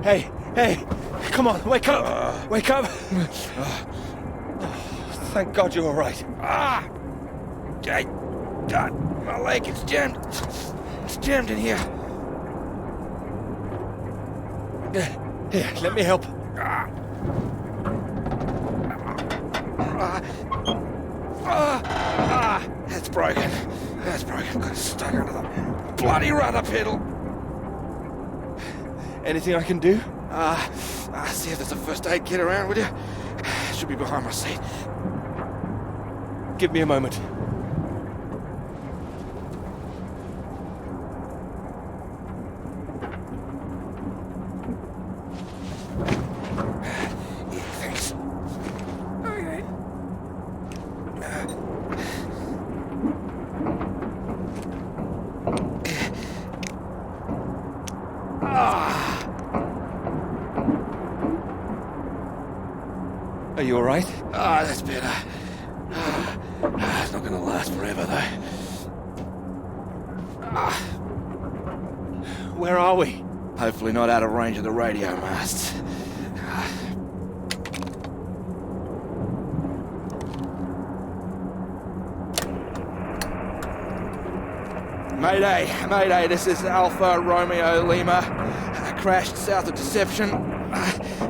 Hey, hey, come on, wake up, wake up. Thank God you're all right. God, my leg is jammed. It's jammed in here. Here, let me help. That's broken. That's broken. Got stuck under the bloody rudder pedal. Anything I can do? See if there's a first aid kit around, will you? Should be behind my seat. Give me a moment. Yeah, thanks. Okay. Are you all right? That's better. It's not gonna last forever, though. Where are we? Hopefully not out of range of the radio masts. Mayday, Mayday, this is Alpha Romeo Lima. Crashed south of Deception.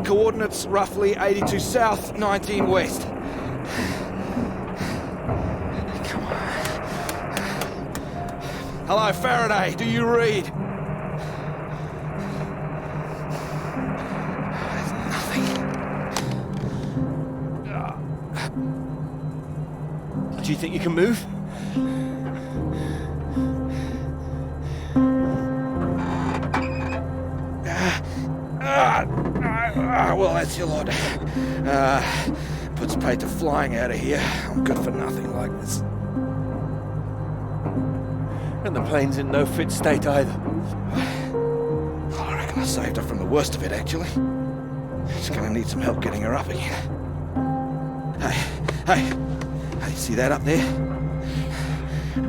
Coordinates roughly 82 south, 19 west. Come on. Hello, Faraday, do you read? Do you think you can move? Well, that's your lot. Puts paid to flying out of here. I'm good for nothing like this. And the plane's in no fit state either. I reckon I saved her from the worst of it, actually. She's gonna need some help getting her up again. Hey, see that up there?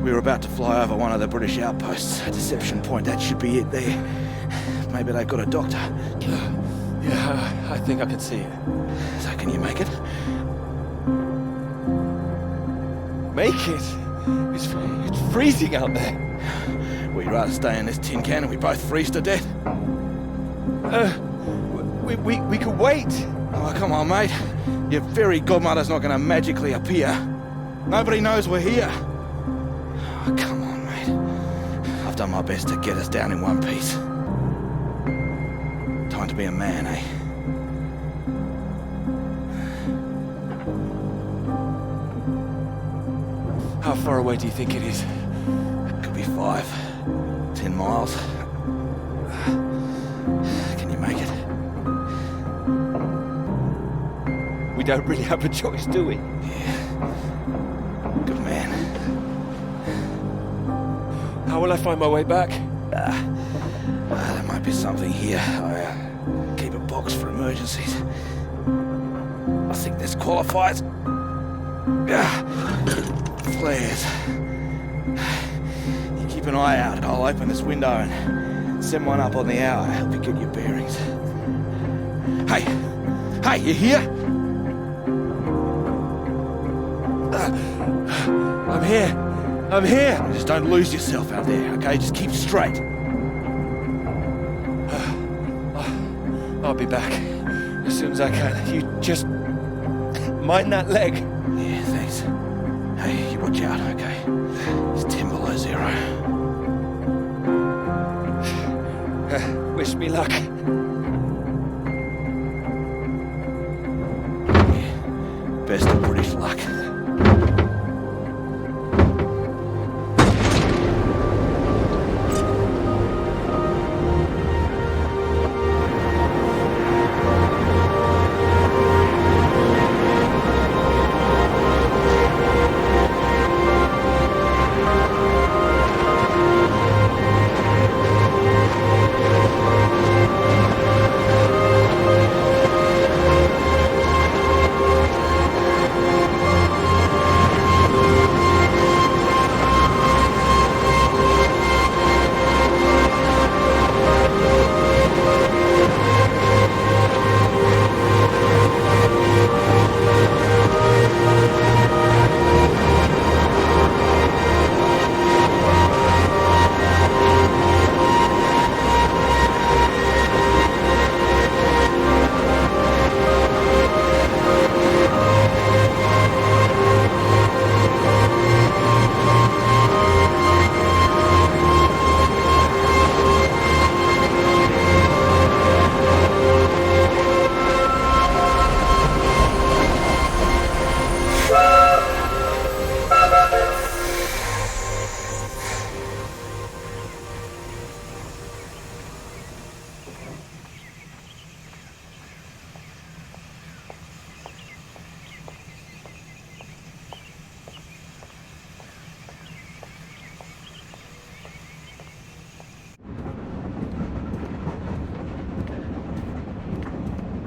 We were about to fly over one of the British outposts. Deception Point, that should be it there. Maybe they've got a doctor. Yeah, I think I can see it. So can you make it? Make it? It's freezing out there. We'd rather stay in this tin can and we both freeze to death. We could wait. Oh, come on, mate. Your fairy godmother's not gonna magically appear. Nobody knows we're here. Oh, come on, mate. I've done my best to get us down in one piece. Time to be a man, eh? How far away do you think it is? Could be 5, 10 miles. Can you make it? We don't really have a choice, do we? Yeah. Good man. How will I find my way back? There might be something here. I keep a box for emergencies. I think this qualifies. Flares. You keep an eye out. I'll open this window and send one up on the hour. Help you get your bearings. Hey, you here? I'm here. Just don't lose yourself out there, okay? Just keep straight. I'll be back as soon as I can. You just mind that leg. Yeah, thanks. Hey, you watch out, okay? It's 10 below 0. Wish me luck. Yeah, best of British luck.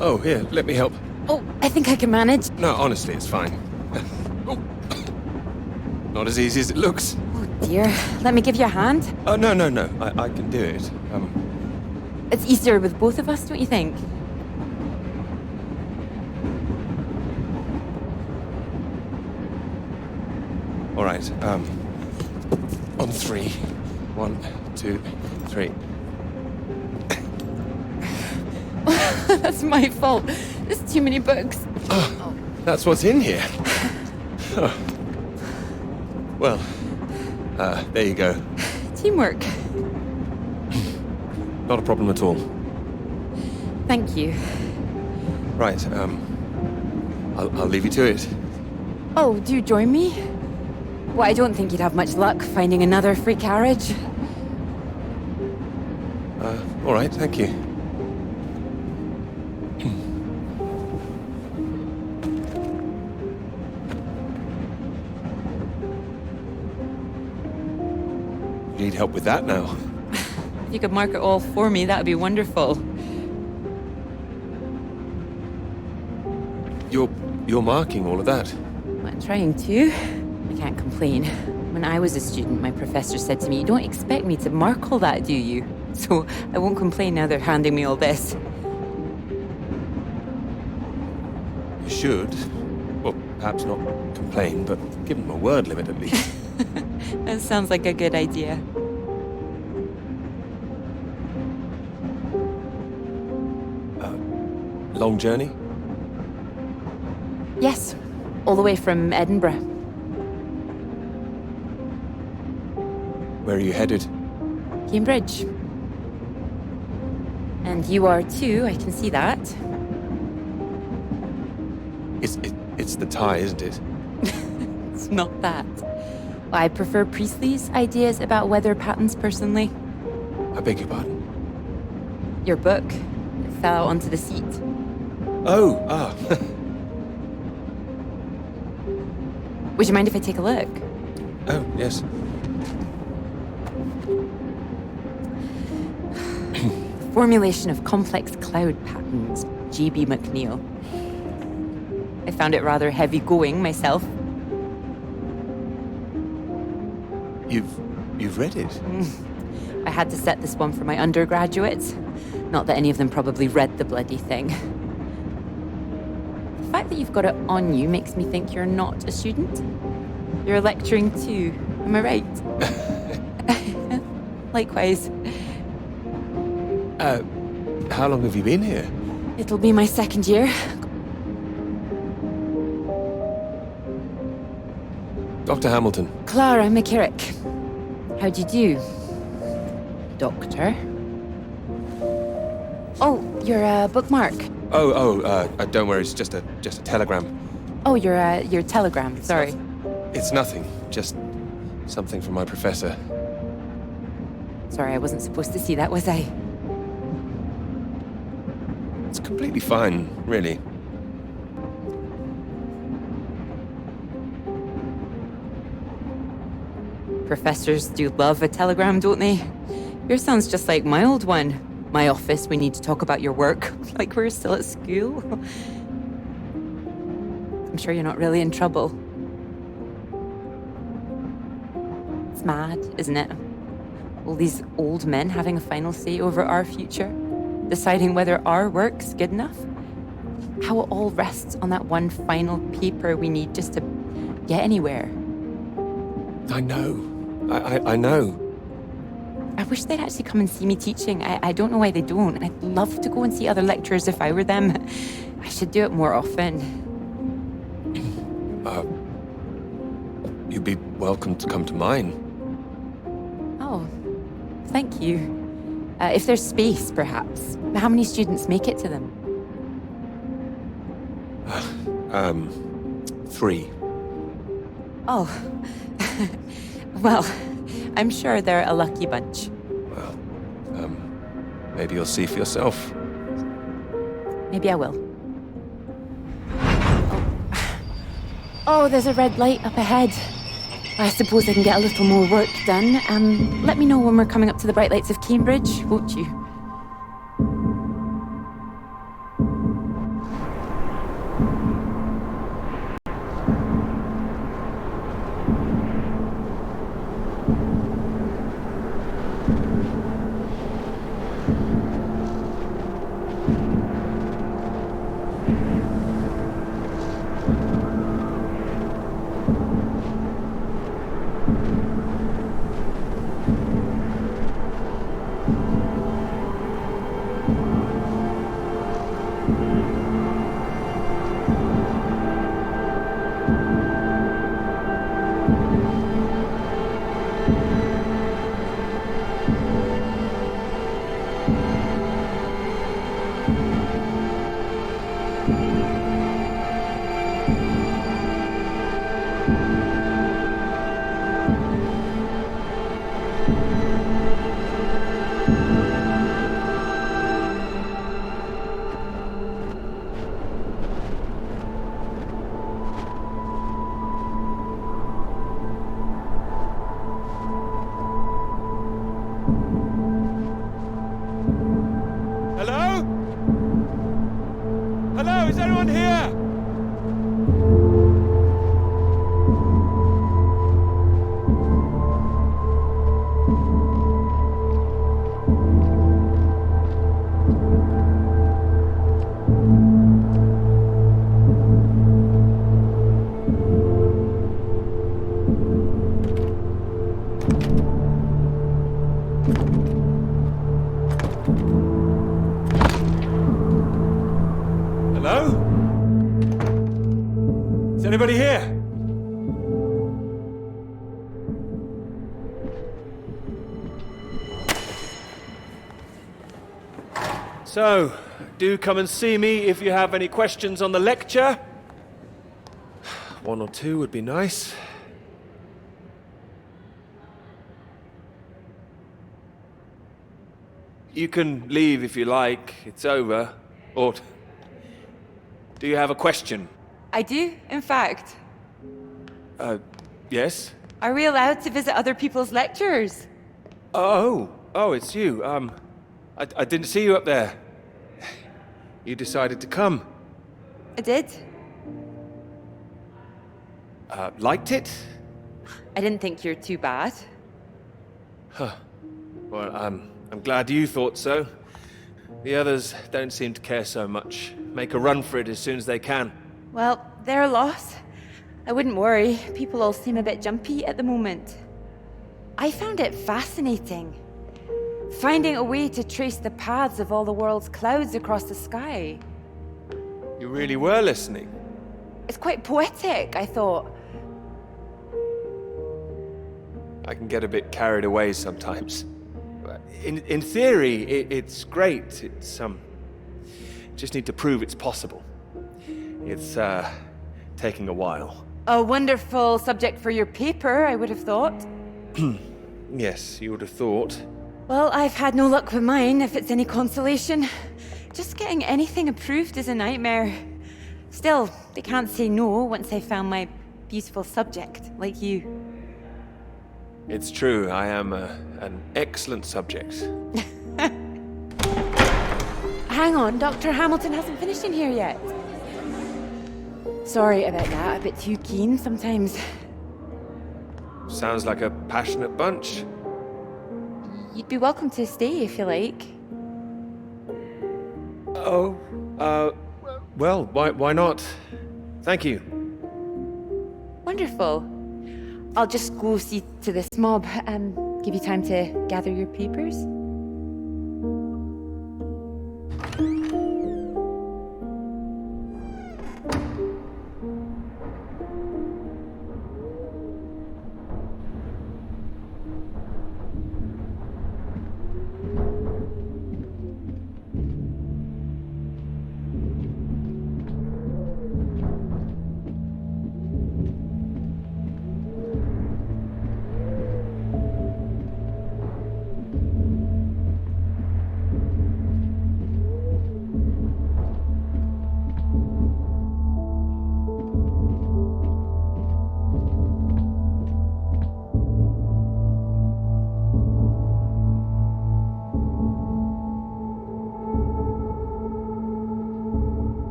Oh, here, let me help. Oh, I think I can manage. No, honestly, it's fine. Oh. Not as easy as it looks. Oh dear. Let me give you a hand. Oh, no. I can do it. It's easier with both of us, don't you think? All right, on three. 1, 2, 3. That's my fault. There's too many books. Oh, that's what's in here. Oh. Well, there you go. Teamwork. Not a problem at all. Thank you. Right, I'll leave you to it. Oh, do you join me? Well, I don't think you'd have much luck finding another free carriage. All right, thank you. Need help with that now? If you could mark it all for me, that'd be wonderful. You're marking all of that? I'm trying to. I can't complain. When I was a student, my professor said to me, "You don't expect me to mark all that, do you?" So I won't complain now they're handing me all this. You should. Well, perhaps not complain, but give them a word limit at least. That sounds like a good idea. Long journey? Yes, all the way from Edinburgh. Where are you headed? Cambridge. And you are too, I can see that. It's the tie, isn't it? It's not that. I prefer Priestley's ideas about weather patterns personally. I beg your pardon? Your book, it fell out onto the seat. Oh, Would you mind if I take a look? Oh, yes. Formulation of complex cloud patterns, J.B. McNeill. I found it rather heavy-going myself. You've read it? I had to set this one for my undergraduates. Not that any of them probably read the bloody thing. The fact that you've got it on you makes me think you're not a student. You're lecturing too, am I right? Likewise. How long have you been here? It'll be my second year. Dr. Hamilton. Clara McKirrick. How do you do? Doctor. Oh, you're a bookmark. Don't worry, it's just a telegram. Oh, your telegram, sorry. It's nothing, just something from my professor. Sorry, I wasn't supposed to see that, was I? It's completely fine, really. Professors do love a telegram, don't they? Yours sounds just like my old one. My office, we need to talk about your work. Like we're still at school. I'm sure you're not really in trouble. It's mad, isn't it? All these old men having a final say over our future, deciding whether our work's good enough. How it all rests on that one final paper we need just to get anywhere. I know. I know. I wish they'd actually come and see me teaching. I don't know why they don't. And I'd love to go and see other lecturers if I were them. I should do it more often. You'd be welcome to come to mine. Oh, thank you. If there's space, perhaps. How many students make it to them? 3. Oh. Well, I'm sure they're a lucky bunch. Well, maybe you'll see for yourself. Maybe I will. Oh, there's a red light up ahead. I suppose I can get a little more work done. Let me know when we're coming up to the bright lights of Cambridge, won't you? Hello, is anyone here? Hello? Is anybody here? So, do come and see me if you have any questions on the lecture. One or two would be nice. You can leave if you like, it's over. Or do you have a question? I do, in fact. Yes? Are we allowed to visit other people's lectures? Oh, it's you. I didn't see you up there. You decided to come. I did. Liked it? I didn't think you're too bad. Well, I'm glad you thought so. The others don't seem to care so much. Make a run for it as soon as they can. Well, their loss. I wouldn't worry. People all seem a bit jumpy at the moment. I found it fascinating. Finding a way to trace the paths of all the world's clouds across the sky. You really were listening. It's quite poetic, I thought. I can get a bit carried away sometimes. In theory, it's great. It's just need to prove it's possible. It's taking a while. A wonderful subject for your paper, I would have thought. Yes, you would have thought. Well, I've had no luck with mine, if it's any consolation. Just getting anything approved is a nightmare. Still, they can't say no once they've found my beautiful subject, like you. It's true, I am an excellent subject. Hang on, Dr. Hamilton hasn't finished in here yet. Sorry about that, a bit too keen sometimes. Sounds like a passionate bunch. You'd be welcome to stay if you like. Oh, well, why not? Thank you. Wonderful. I'll just go see to this mob and give you time to gather your papers.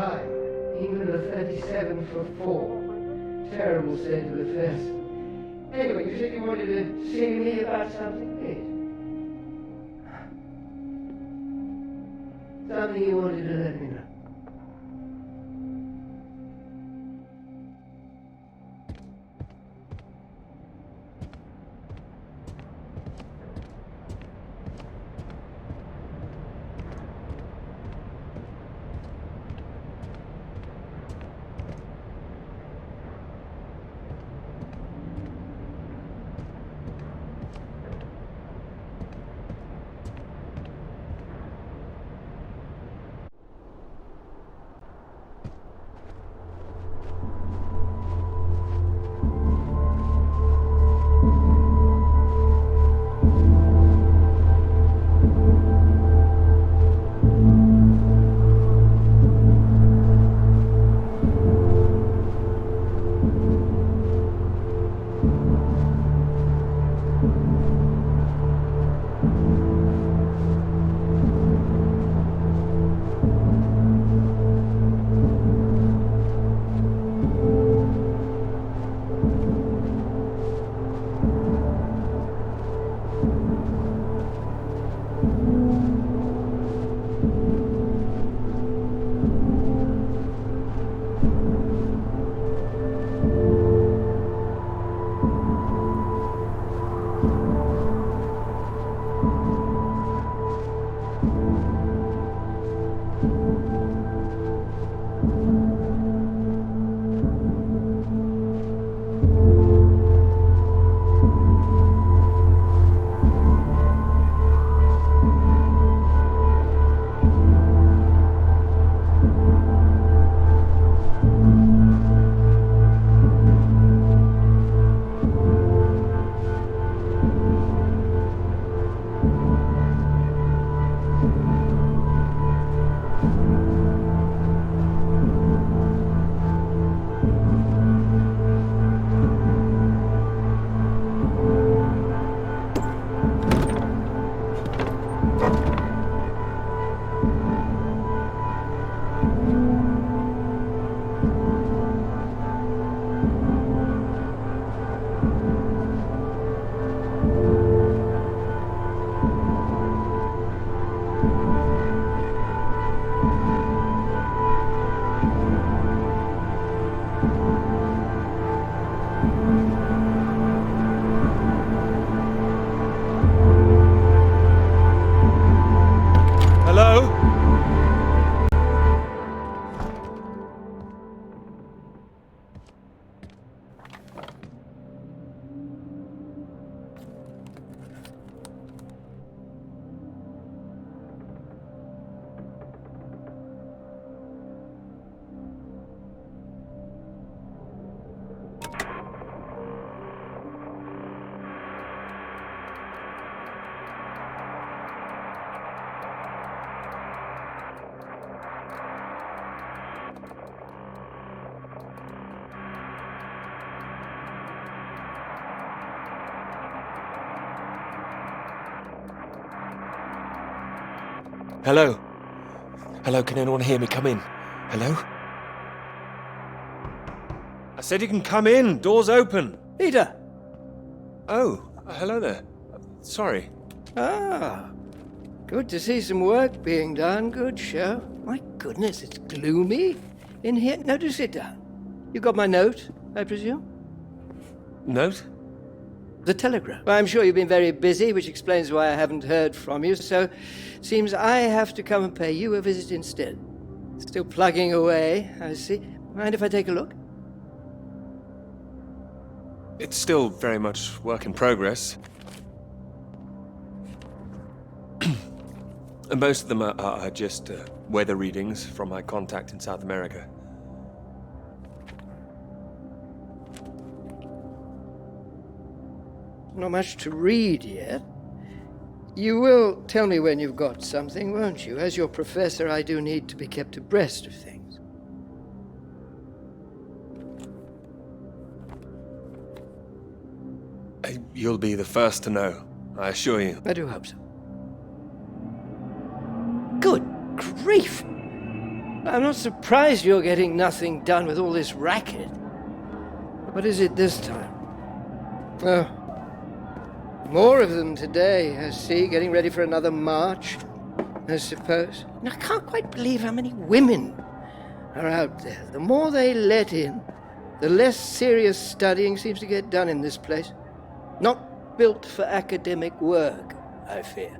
5, England are 37 for 4. Terrible state of affairs. Anyway, you said you wanted to see me about something, please. Something you wanted to let me know. Hello? Hello, can anyone hear me? Come in. Hello? I said you can come in. Door's open. Peter! Oh, hello there. Sorry. Ah, good to see some work being done. Good show. My goodness, it's gloomy in here. Now do sit down. You got my note, I presume? Note? The telegram. Well, I'm sure you've been very busy, which explains why I haven't heard from you, so seems I have to come and pay you a visit instead. Still plugging away, I see. Mind if I take a look? It's still very much work in progress. And most of them are just weather readings from my contact in South America. Not much to read yet. You will tell me when you've got something, won't you? As your professor, I do need to be kept abreast of things. You'll be the first to know, I assure you. I do hope so. Good grief! I'm not surprised you're getting nothing done with all this racket. What is it this time? Oh, more of them today, I see, getting ready for another march, I suppose. And I can't quite believe how many women are out there. The more they let in, the less serious studying seems to get done in this place. Not built for academic work, I fear.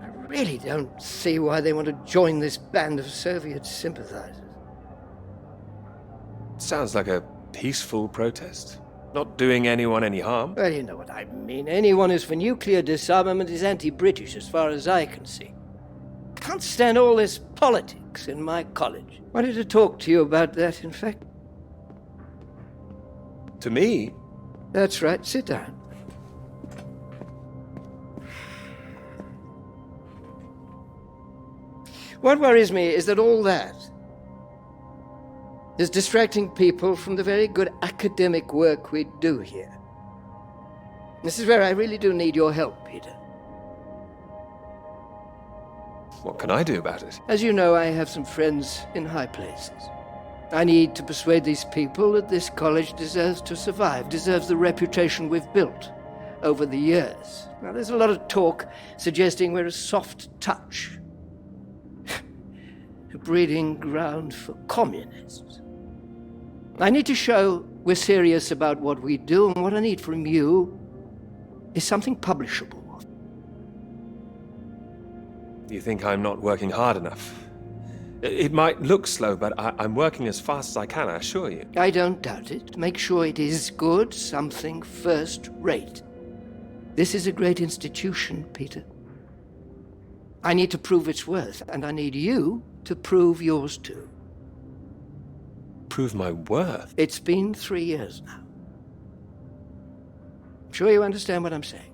I really don't see why they want to join this band of Soviet sympathizers. Sounds like a peaceful protest. Not doing anyone any harm. Well, you know what I mean. Anyone who's for nuclear disarmament is anti-British, as far as I can see. Can't stand all this politics in my college. Wanted to talk to you about that, in fact. To me? That's right. Sit down. What worries me is that all that is distracting people from the very good academic work we do here. This is where I really do need your help, Peter. What can I do about it? As you know, I have some friends in high places. I need to persuade these people that this college deserves to survive, deserves the reputation we've built over the years. Now, there's a lot of talk suggesting we're a soft touch, a breeding ground for communists. I need to show we're serious about what we do, and what I need from you is something publishable. You think I'm not working hard enough? It might look slow, but I'm working as fast as I can, I assure you. I don't doubt it. Make sure it is good, something first-rate. This is a great institution, Peter. I need to prove its worth, and I need you to prove yours too. Prove my worth? It's been 3 years now. I'm sure you understand what I'm saying.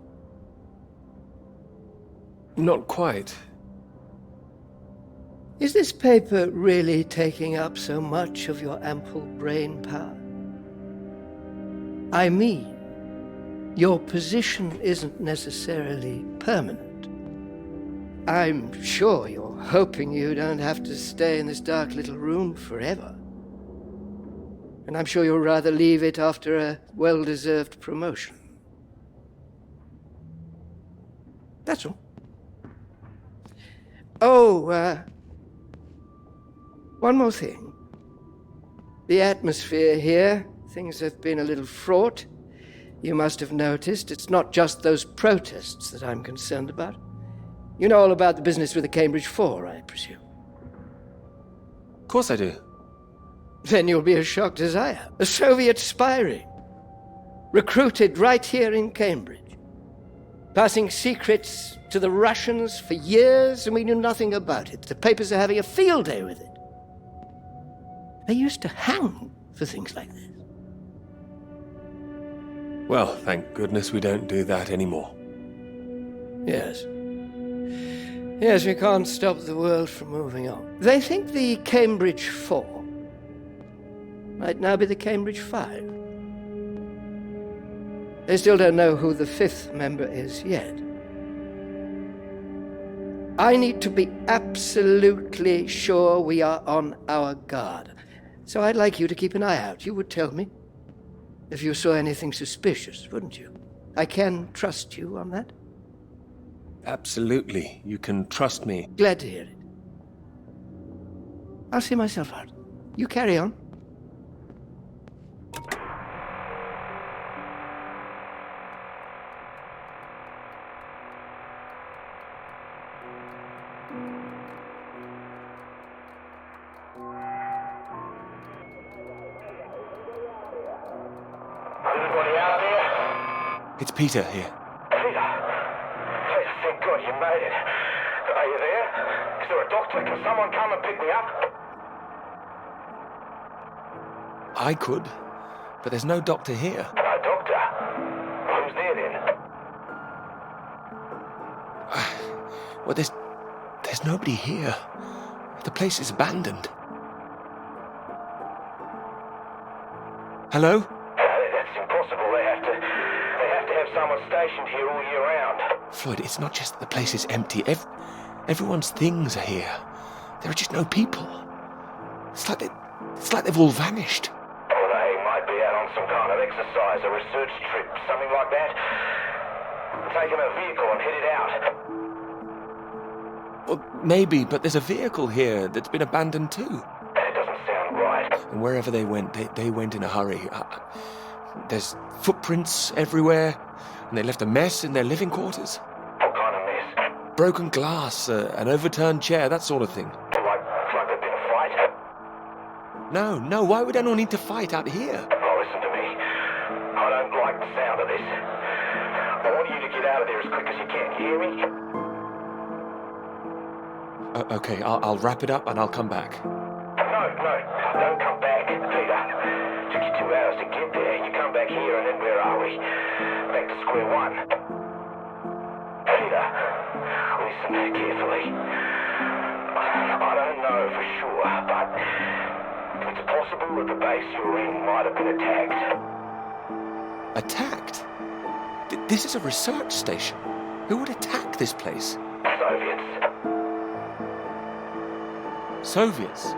Not quite. Is this paper really taking up so much of your ample brain power? I mean, your position isn't necessarily permanent. I'm sure you're hoping you don't have to stay in this dark little room forever. And I'm sure you'll rather leave it after a well-deserved promotion. That's all. Oh, one more thing. The atmosphere here, things have been a little fraught. You must have noticed it's not just those protests that I'm concerned about. You know all about the business with the Cambridge 4, I presume. Of course I do. Then you'll be as shocked as I am. A Soviet spy ring. Recruited right here in Cambridge. Passing secrets to the Russians for years, and we knew nothing about it. The papers are having a field day with it. They used to hang for things like this. Well, thank goodness we don't do that anymore. Yes. Yes, we can't stop the world from moving on. They think the Cambridge 4 might now be the Cambridge 5. They still don't know who the 5th member is yet. I need to be absolutely sure we are on our guard. So I'd like you to keep an eye out. You would tell me if you saw anything suspicious, wouldn't you? I can trust you on that? Absolutely. You can trust me. Glad to hear it. I'll see myself out. You carry on. It's Peter here. Peter? Thank God you made it. Are you there? Is there a doctor? Can someone come and pick me up? I could, but there's no doctor here. No doctor? Who's there then? Well, there's nobody here. The place is abandoned. Hello? That's impossible. They have to have someone stationed here all year round. Floyd, it's not just that the place is empty. Everyone's things are here. There are just no people. It's like they've all vanished. Or they might be out on some kind of exercise, a research trip, something like that. Taking a vehicle and headed out. Well, maybe, but there's a vehicle here that's been abandoned too. That doesn't sound right. And wherever they went, they went in a hurry. There's footprints everywhere, and they left a mess in their living quarters. What kind of mess? Broken glass, an overturned chair, that sort of thing. Like there'd been a fight? No, why would anyone need to fight out here? Oh, listen to me. I don't like the sound of this. I want you to get out of there as quick as you can. You hear me? Okay, I'll wrap it up and I'll come back. No, don't come back, Peter. Took you 2 hours to get there. You come back here and then where are we? Back to square one. Peter, listen carefully. I don't know for sure, but it's possible that the base you're in might have been attacked. Attacked? This is a research station. Who would attack this place? Soviets?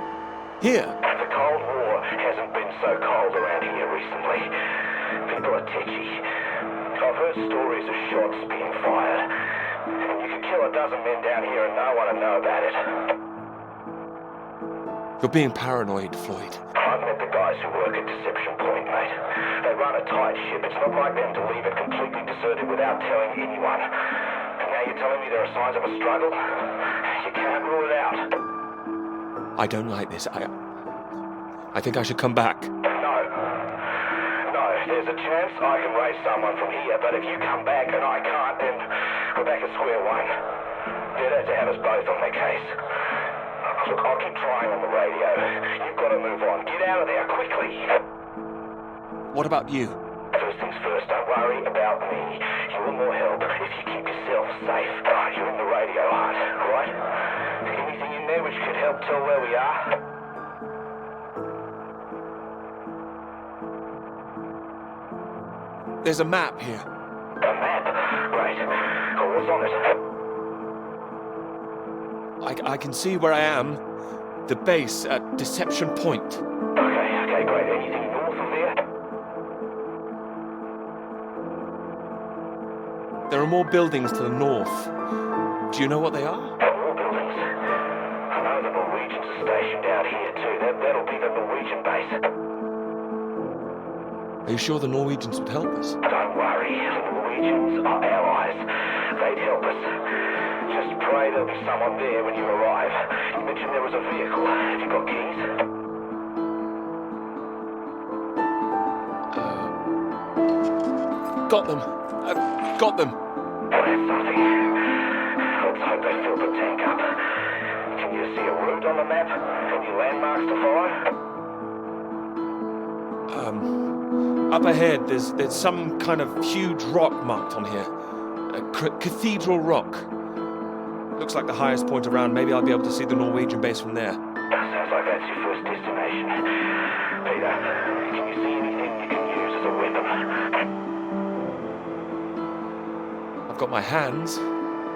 Here? The Cold War hasn't been so cold around here recently. People are tetchy. I've heard stories of shots being fired. And you could kill a dozen men down here and no one would know about it. You're being paranoid, Floyd. I've met the guys who work at Deception Point, mate. They run a tight ship. It's not like them to leave it completely deserted without telling anyone. And now you're telling me there are signs of a struggle? You can't rule it out. I don't like this. I think I should come back. No, there's a chance I can raise someone from here, but if you come back and I can't, then we're back at square one. Better to have us both on the case. Look, I'll keep trying on the radio. You've got to move on. Get out of there, quickly. What about you? First things first, don't worry about me. You will more help if you keep yourself safe. You're in the radio hut, right? Anything in there which could help tell where we are? There's a map here. A map? Great. Oh, what's on it? I can see where I am. The base at Deception Point. Okay, great. Anything north of there? There are more buildings to the north. Do you know what they are? More buildings? I know the Norwegians are stationed out here too. That'll be the Norwegian base. Are you sure the Norwegians would help us? Don't worry. The Norwegians are allies. They'd help us. Just pray there'll be someone there when you arrive. You mentioned there was a vehicle. Have you got keys? Got them. Got them. Well, that's something. Let's hope they fill the tank up. Can you see a route on the map? Any landmarks to follow? Up ahead, there's some kind of huge rock marked on here. A cathedral rock. Looks like the highest point around. Maybe I'll be able to see the Norwegian base from there. Sounds like that's your first destination. Peter, can you see anything you can use as a weapon? I've got my hands.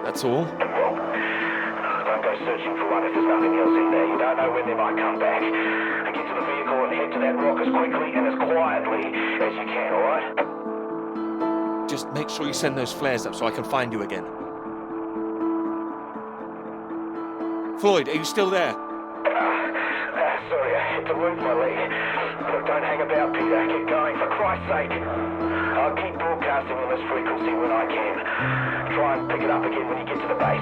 That's all. Well, don't go searching for one if there's nothing else in there. You don't know when they might come back. Get to the vehicle and head to that rock as quickly and as quietly as you can, alright? Just make sure you send those flares up so I can find you again. Floyd, are you still there? Sorry, I had to move my leg. Look, don't hang about, Peter. Get going, for Christ's sake. I'll keep broadcasting on this frequency when I can. Try and pick it up again when you get to the base.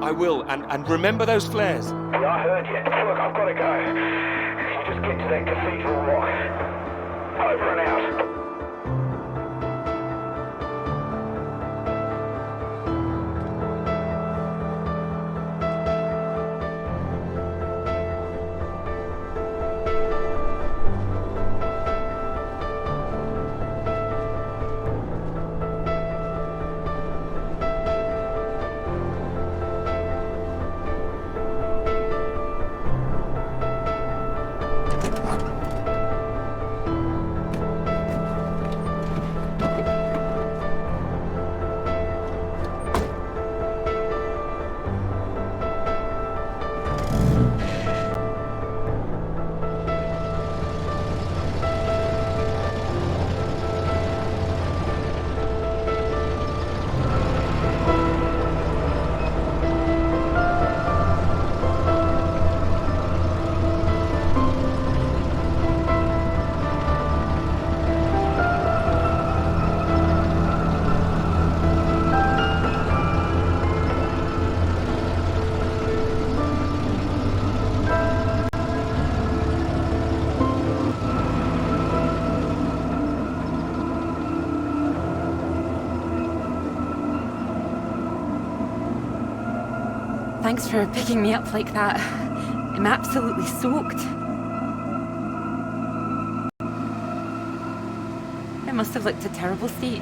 I will, and remember those flares. Yeah, I heard you. Look, I've got to go. You just get to that cathedral rock. Over and out. thanks for picking me up like that. I'm absolutely soaked. I must have looked a terrible state.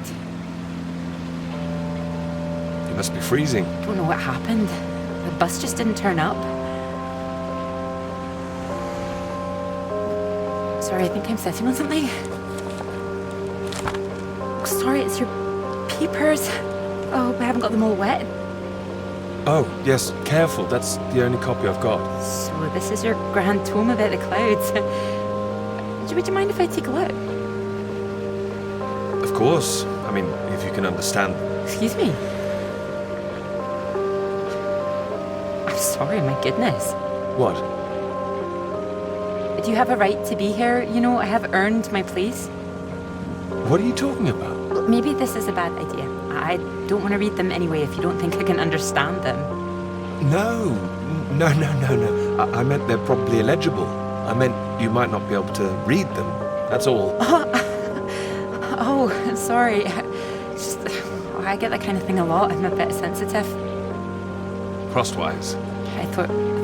You must be freezing. Don't know what happened. The bus just didn't turn up. Sorry, I think I'm sitting on something. Oh, sorry, it's your papers. Oh, I haven't got them all wet. Oh, yes, careful. That's the only copy I've got. So this is your grand tome about the clouds. Would you mind if I take a look? Of course. I mean, if you can understand. Excuse me? I'm sorry, my goodness. What? Do you have a right to be here? You know, I have earned my place. What are you talking about? Look, maybe this is a bad idea. I don't want to read them anyway if you don't think I can understand them. No. I meant they're probably illegible. I meant you might not be able to read them. That's all. Oh, sorry. Just, I get that kind of thing a lot. I'm a bit sensitive. Crosswise. I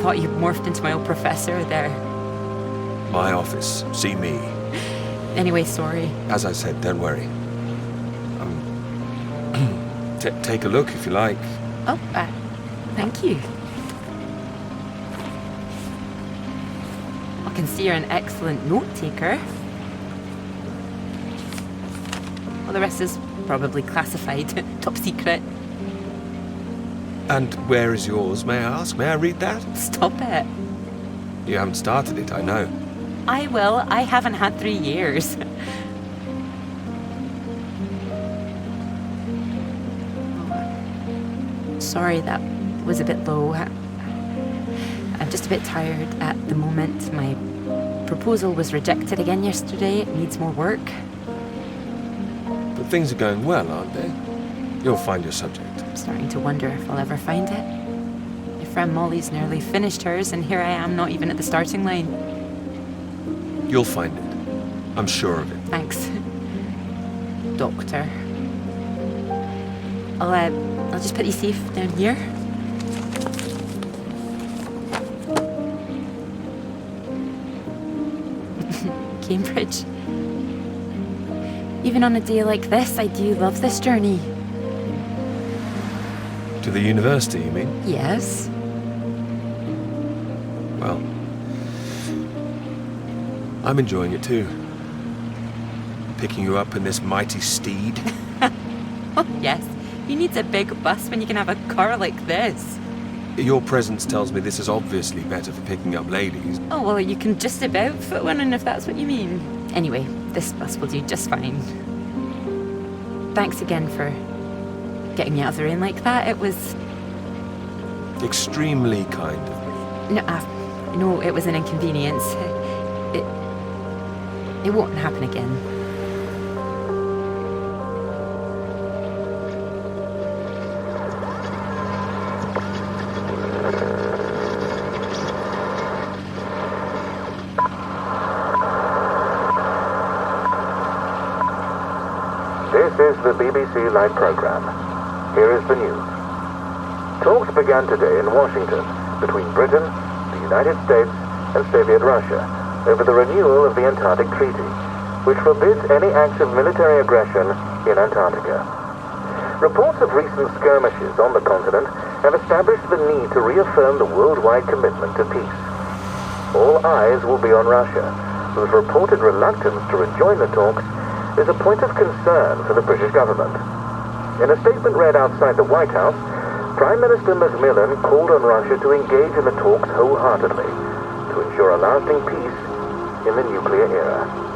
thought you morphed into my old professor there. My office. See me. Anyway, sorry. As I said, don't worry. Take a look if you like. Oh, thank you. I can see you're an excellent note taker. Well, the rest is probably classified, top secret. And where is yours, may I ask? May I read that? Stop it. You haven't started it, I know. I will. I haven't had 3 years. Sorry, that was a bit low. I'm just a bit tired at the moment. My proposal was rejected again yesterday. It needs more work. But things are going well, aren't they? You'll find your subject. I'm starting to wonder if I'll ever find it. My friend Molly's nearly finished hers, and here I am, not even at the starting line. You'll find it. I'm sure of it. Thanks, Doctor. I'll just put you safe down here. Cambridge. Even on a day like this, I do love this journey. To the university, you mean? Yes. Well, I'm enjoying it too. Picking you up in this mighty steed. Oh, yes. Who needs a big bus when you can have a car like this? Your presence tells me this is obviously better for picking up ladies. Oh, well, you can just about fit one in if that's what you mean. Anyway, this bus will do just fine. Thanks again for getting me out of the rain like that. It was... Extremely kind of me. No, it was an inconvenience. It won't happen again. This is the BBC Live programme. Here is the news. Talks began today in Washington between Britain, the United States and Soviet Russia over the renewal of the Antarctic Treaty, which forbids any acts of military aggression in Antarctica. Reports of recent skirmishes on the continent have established the need to reaffirm the worldwide commitment to peace. All eyes will be on Russia, whose reported reluctance to rejoin the talks is a point of concern for the British government. In a statement read outside the White House, Prime Minister Macmillan called on Russia to engage in the talks wholeheartedly to ensure a lasting peace in the nuclear era.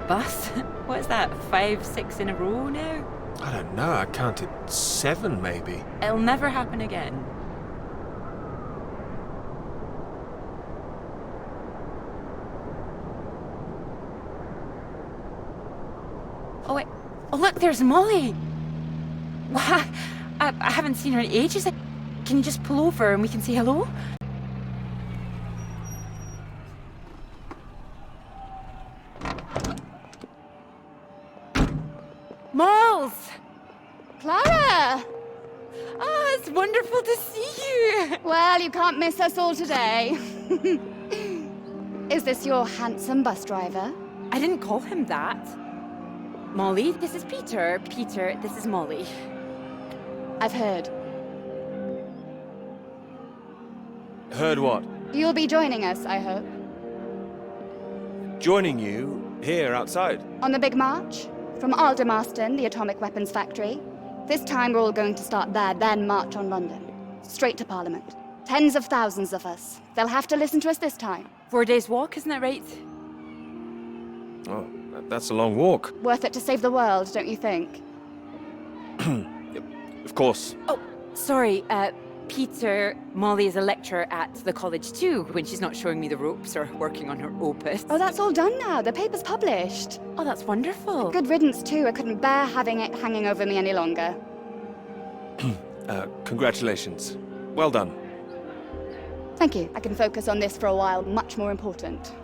bus? What is that, 5, 6 in a row now? I don't know, I counted 7 maybe. It'll never happen again. Oh, wait. Oh, look, there's Molly. Wow, I haven't seen her in ages. Can you just pull over and we can say hello? Moles! Clara! Oh, it's wonderful to see you. Well, you can't miss us all today. Is this your handsome bus driver? I didn't call him that. Molly, this is Peter. Peter, this is Molly. I've heard. Heard what? You'll be joining us, I hope. Joining you here outside. On the big march? From Aldermaston, the atomic weapons factory. This time we're all going to start there, then march on London. Straight to Parliament. Tens of thousands of us. They'll have to listen to us this time. 4 days walk, isn't that right? Oh, that's a long walk. Worth it to save the world, don't you think? Of course. Oh, sorry, Peter, Molly is a lecturer at the college too, when she's not showing me the ropes or working on her opus. Oh, that's all done now. The paper's published. Oh, that's wonderful. Good riddance, too. I couldn't bear having it hanging over me any longer. Congratulations. Well done. Thank you. I can focus on this for a while. Much more important.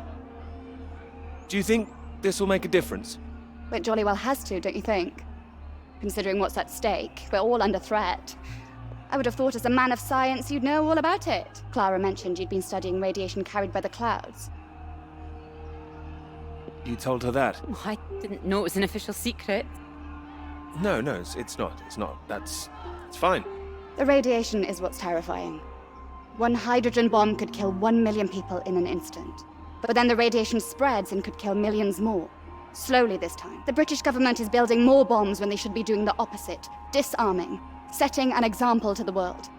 Do you think this will make a difference? It jolly well has to, don't you think? Considering what's at stake, we're all under threat. I would have thought as a man of science you'd know all about it. Clara mentioned you'd been studying radiation carried by the clouds. You told her that? Oh, I didn't know it was an official secret. No, it's not. It's fine. The radiation is what's terrifying. One hydrogen bomb could kill 1 million people in an instant. But then the radiation spreads and could kill millions more. Slowly this time. The British government is building more bombs when they should be doing the opposite. Disarming. Setting an example to the world.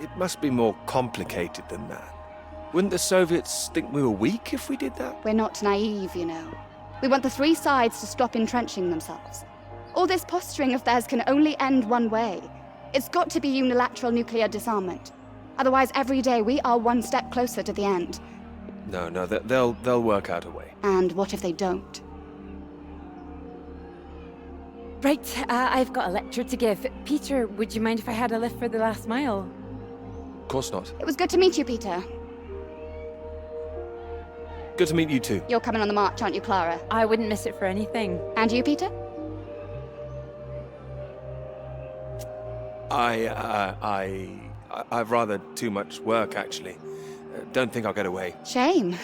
It must be more complicated than that. Wouldn't the Soviets think we were weak if we did that? We're not naive, you know. We want the three sides to stop entrenching themselves. All this posturing of theirs can only end one way. It's got to be unilateral nuclear disarmament. Otherwise, every day we are one step closer to the end. No, they'll work out a way. And what if they don't? Right, I've got a lecture to give. Peter, would you mind if I had a lift for the last mile? Of course not. It was good to meet you, Peter. Good to meet you too. You're coming on the march, aren't you, Clara? I wouldn't miss it for anything. And you, Peter? I've rather too much work, actually. Don't think I'll get away. Shame.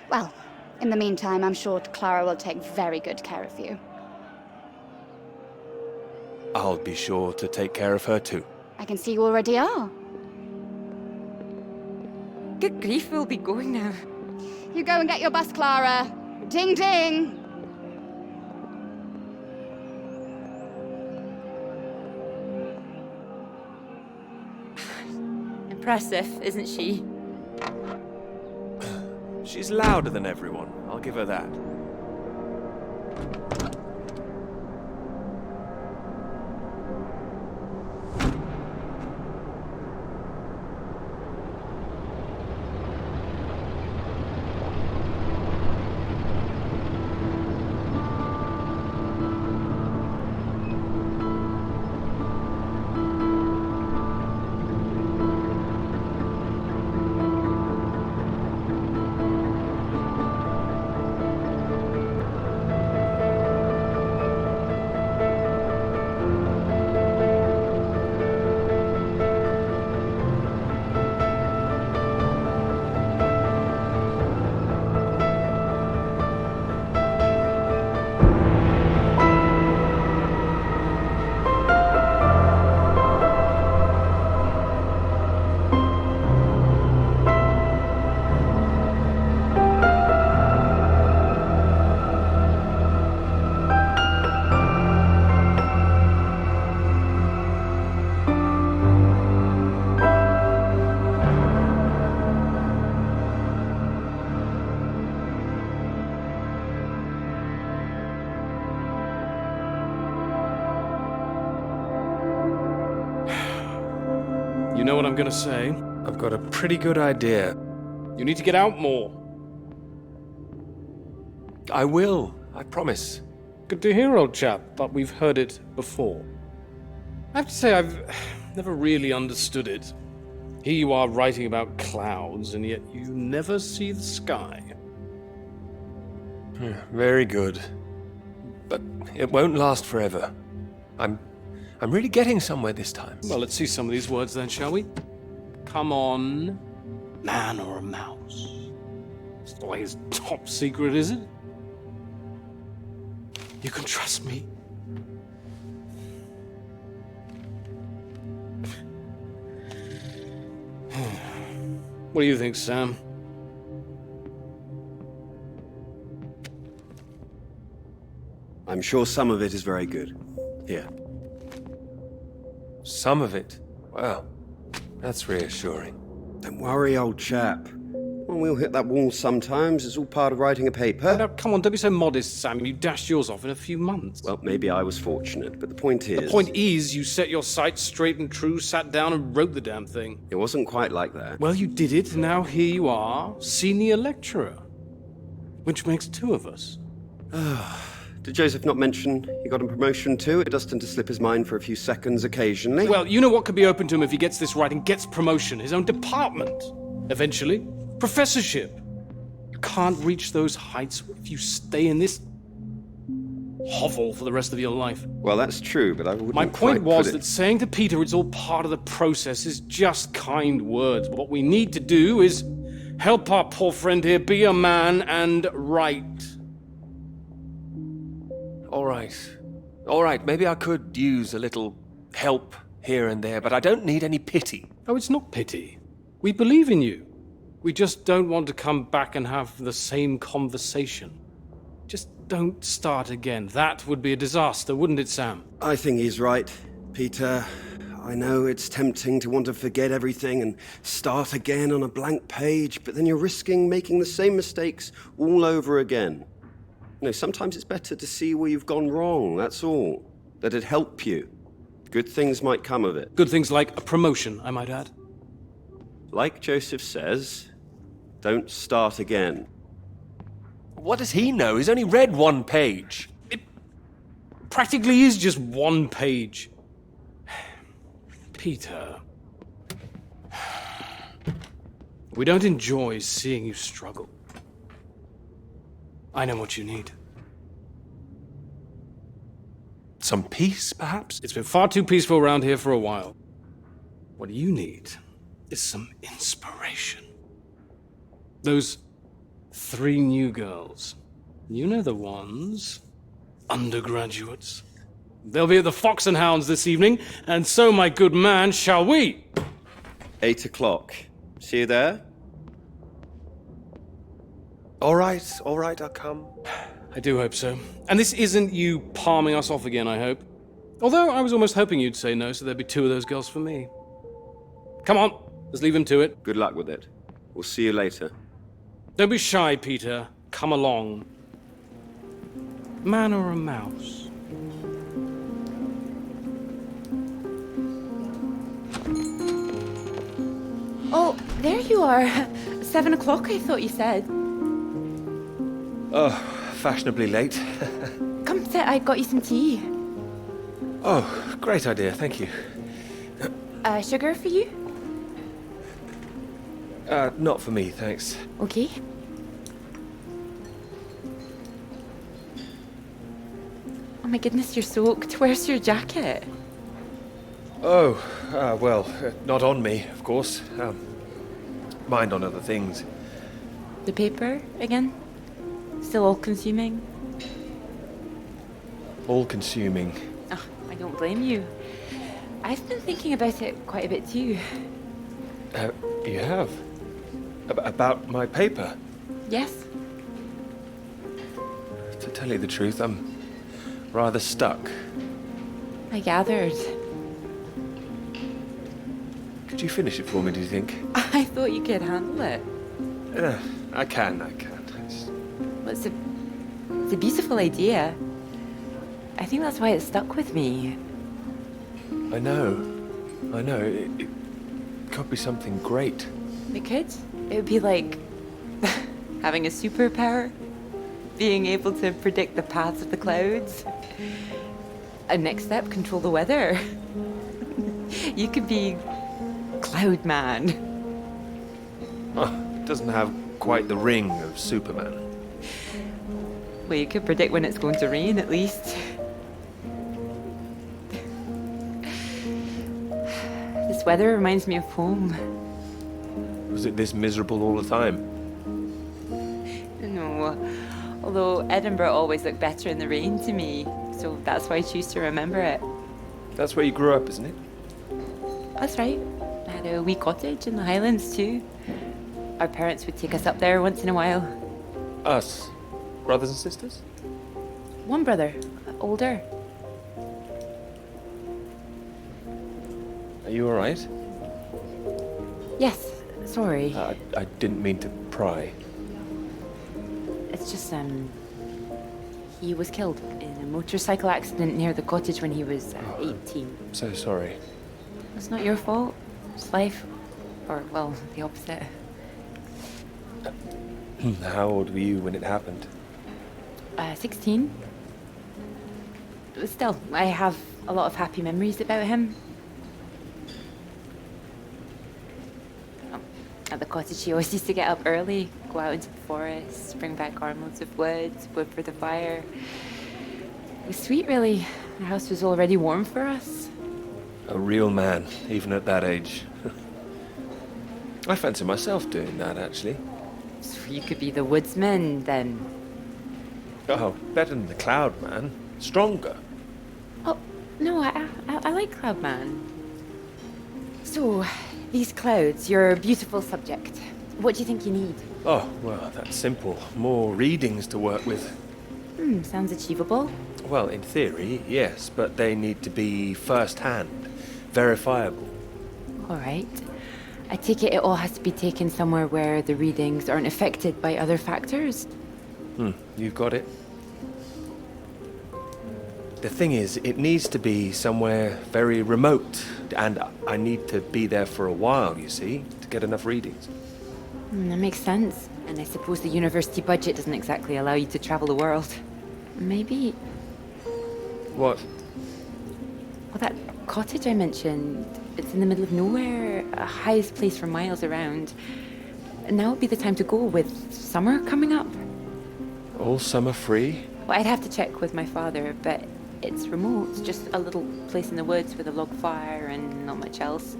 Well, in the meantime, I'm sure Clara will take very good care of you. I'll be sure to take care of her too. I can see you already are. Good grief, we'll be going now. You go and get your bus, Clara. Ding, ding! Impressive, isn't she? She's louder than everyone, I'll give her that. You know what I'm gonna say? I've got a pretty good idea. You need to get out more. I will, I promise. Good to hear, old chap, but we've heard it before. I have to say, I've never really understood it. Here you are writing about clouds, and yet you never see the sky. Very good. But it won't last forever. I'm really getting somewhere this time. Well, let's see some of these words then, shall we? Come on. Man or a mouse? It's not like it's top secret, is it? You can trust me. What do you think, Sam? I'm sure some of it is very good. Here. Some of it? Well, that's reassuring. Don't worry, old chap. Well, we'll hit that wall sometimes. It's all part of writing a paper. Now, come on, don't be so modest, Sam. You dashed yours off in a few months. Well, maybe I was fortunate, but the point is... The point is, you set your sights straight and true, sat down and wrote the damn thing. It wasn't quite like that. Well, you did it, and now here you are, senior lecturer. Which makes two of us. Did Joseph not mention he got a promotion too? It does tend to slip his mind for a few seconds occasionally. Well, you know what could be open to him if he gets this right and gets promotion? His own department. Eventually. Professorship. You can't reach those heights if you stay in this hovel for the rest of your life. Well, that's true, but I wouldn't My point quite was put it... that saying to Peter it's all part of the process is just kind words. What we need to do is help our poor friend here be a man and write. All right, maybe I could use a little help here and there, but I don't need any pity. Oh, it's not pity. We believe in you. We just don't want to come back and have the same conversation. Just don't start again. That would be a disaster, wouldn't it, Sam? I think he's right, Peter. I know it's tempting to want to forget everything and start again on a blank page, but then you're risking making the same mistakes all over again. You know, sometimes it's better to see where you've gone wrong, that's all. That'd help you. Good things might come of it. Good things like a promotion, I might add. Like Joseph says, don't start again. What does he know? He's only read one page. It practically is just one page. Peter. We don't enjoy seeing you struggle. I know what you need. Some peace, perhaps? It's been far too peaceful around here for a while. What you need is some inspiration. Those 3 new girls. You know the ones. Undergraduates. They'll be at the Fox and Hounds this evening, and so, my good man, shall we? 8 o'clock. See you there? All right, I'll come. I do hope so. And this isn't you palming us off again, I hope. Although I was almost hoping you'd say no, so there'd be 2 of those girls for me. Come on, let's leave him to it. Good luck with it. We'll see you later. Don't be shy, Peter. Come along. Man or a mouse? Oh, there you are. 7 o'clock, I thought you said. Oh, fashionably late. Come sit, I got you some tea. Oh, great idea, thank you. Sugar for you? Not for me, thanks. Okay. Oh my goodness, you're soaked. Where's your jacket? Oh, well, not on me, of course. Mind on other things. The paper again? Still all-consuming? All-consuming. Oh, I don't blame you. I've been thinking about it quite a bit too. You have? About my paper? Yes? To tell you the truth, I'm rather stuck. I gathered. Could you finish it for me, do you think? I thought you could handle it. I can. Well, it's a beautiful idea. I think that's why it stuck with me. I know. could be something great. It could. It would be like having a superpower, being able to predict the paths of the clouds. And next step, control the weather. You could be Cloud Man. Oh, it doesn't have quite the ring of Superman. Well, you could predict when it's going to rain, at least. This weather reminds me of home. Was it this miserable all the time? No, although Edinburgh always looked better in the rain to me, so that's why I choose to remember it. That's where you grew up, isn't it? That's right. I had a wee cottage in the Highlands too. Our parents would take us up there once in a while. Us? Brothers and sisters? One brother, older. Are you alright? Yes, sorry. I didn't mean to pry. It's just, he was killed in a motorcycle accident near the cottage when he was 18. I'm so sorry. It's not your fault. It's life. Or, well, the opposite. How old were you when it happened? 16. But still, I have a lot of happy memories about him. At the cottage, he always used to get up early, go out into the forest, bring back armloads of wood, wood for the fire. It was sweet, really. Our house was already warm for us. A real man, even at that age. I fancy myself doing that, actually. So you could be the woodsman, then. Oh, better than the Cloud Man. Stronger. Oh, no, I like Cloudman. So, these clouds, your beautiful subject. What do you think you need? Oh, well, that's simple. More readings to work with. Sounds achievable. Well, in theory, yes, but they need to be first-hand, verifiable. All right. I take it all has to be taken somewhere where the readings aren't affected by other factors. You've got it. The thing is, it needs to be somewhere very remote, and I need to be there for a while, you see, to get enough readings. That makes sense. And I suppose the university budget doesn't exactly allow you to travel the world. Maybe... What? Well, that cottage I mentioned, it's in the middle of nowhere, a highest place for miles around. Now would be the time to go with summer coming up. All summer free? Well, I'd have to check with my father, but it's remote. It's just a little place in the woods with a log fire and not much else.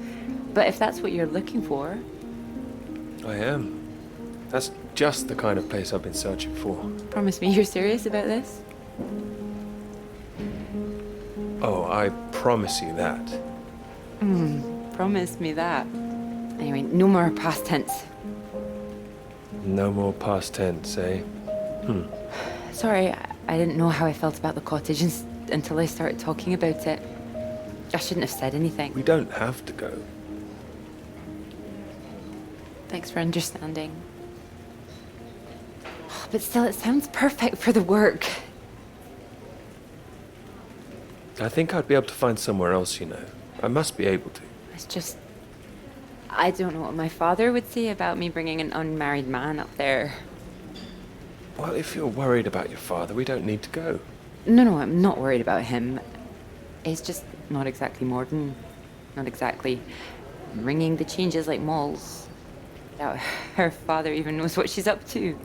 But if that's what you're looking for... I am. That's just the kind of place I've been searching for. Promise me you're serious about this? Oh, I promise you that. Promise me that. Anyway, no more past tense. No more past tense, eh? Sorry, I didn't know how I felt about the cottage until I started talking about it. I shouldn't have said anything. We don't have to go. Thanks for understanding. But still, it sounds perfect for the work. I think I'd be able to find somewhere else, you know. I must be able to. It's just... I don't know what my father would say about me bringing an unmarried man up there. Well, if you're worried about your father, we don't need to go. No, I'm not worried about him. It's just not exactly modern. Not exactly ringing the changes like malls. Doubt her father even knows what she's up to.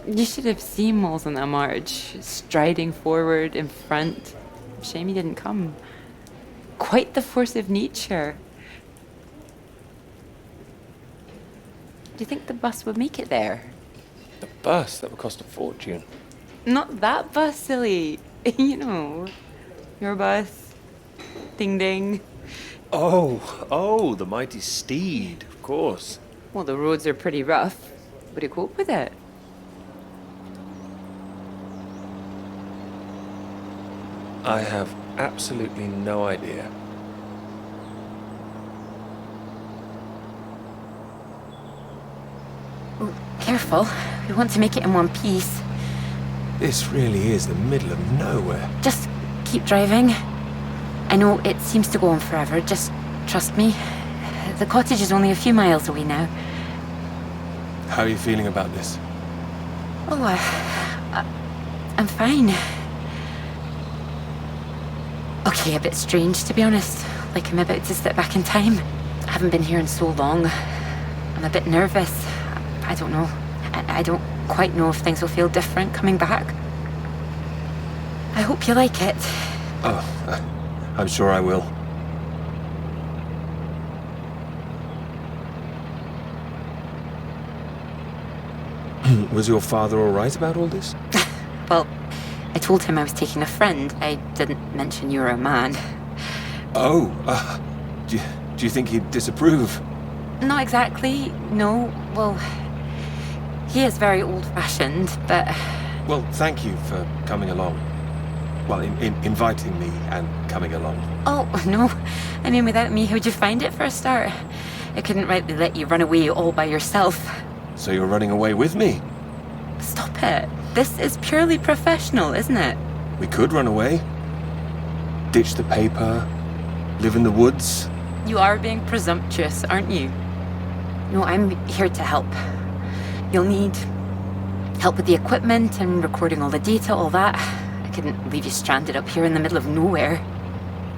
You should have seen Malls on that march, striding forward in front. Shame he didn't come. Quite the force of nature. Do you think the bus would make it there? The bus? That would cost a fortune. Not that bus, silly. You know, your bus. Ding ding. Oh, the mighty steed, of course. Well, the roads are pretty rough. Would it cope with it? I have absolutely no idea. Careful. We want to make it in one piece. This really is the middle of nowhere. Just keep driving. I know it seems to go on forever. Just Trust me, the cottage is only a few miles away now. How are you feeling about this? Oh, I'm fine. Okay, a bit strange, to be honest. Like I'm about to step back in time. I haven't been here in so long. I'm a bit nervous. I don't know. I don't quite know if things will feel different coming back. I hope you like it. Oh, I'm sure I will. Was your father all right about all this? Well, I told him I was taking a friend. I didn't mention you were a man. Oh, do you think he'd disapprove? Not exactly, no. Well, he is very old-fashioned, but... Well, thank you for coming along. Well, inviting me and coming along. Oh, no. I mean, without me, how'd you find it for a start? I couldn't rightly let you run away all by yourself. So you're running away with me? Stop it. This is purely professional, isn't it? We could run away. Ditch the paper. Live in the woods. You are being presumptuous, aren't you? No, I'm here to help. You'll need help with the equipment and recording all the data, all that. I couldn't leave you stranded up here in the middle of nowhere.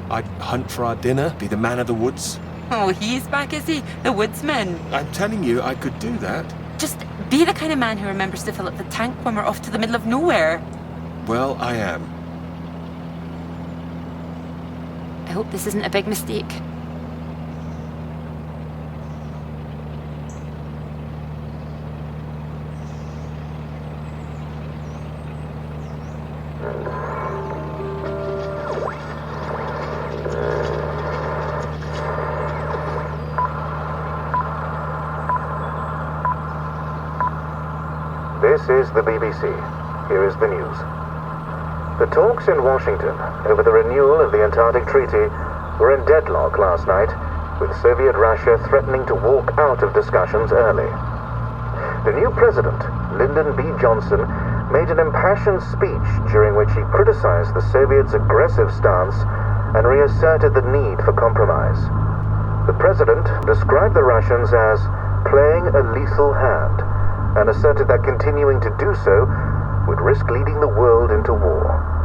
I'd hunt for our dinner, be the man of the woods. Oh, he's back, is he? The woodsman. I'm telling you, I could do that. Just be the kind of man who remembers to fill up the tank when we're off to the middle of nowhere. Well, I am. I hope this isn't a big mistake. This is the BBC. Here is the news. The talks in Washington over the renewal of the Antarctic Treaty were in deadlock last night, with Soviet Russia threatening to walk out of discussions early. The new president, Lyndon B. Johnson, made an impassioned speech during which he criticized the Soviets' aggressive stance and reasserted the need for compromise. The president described the Russians as playing a lethal hand and asserted that continuing to do so would risk leading the world into war.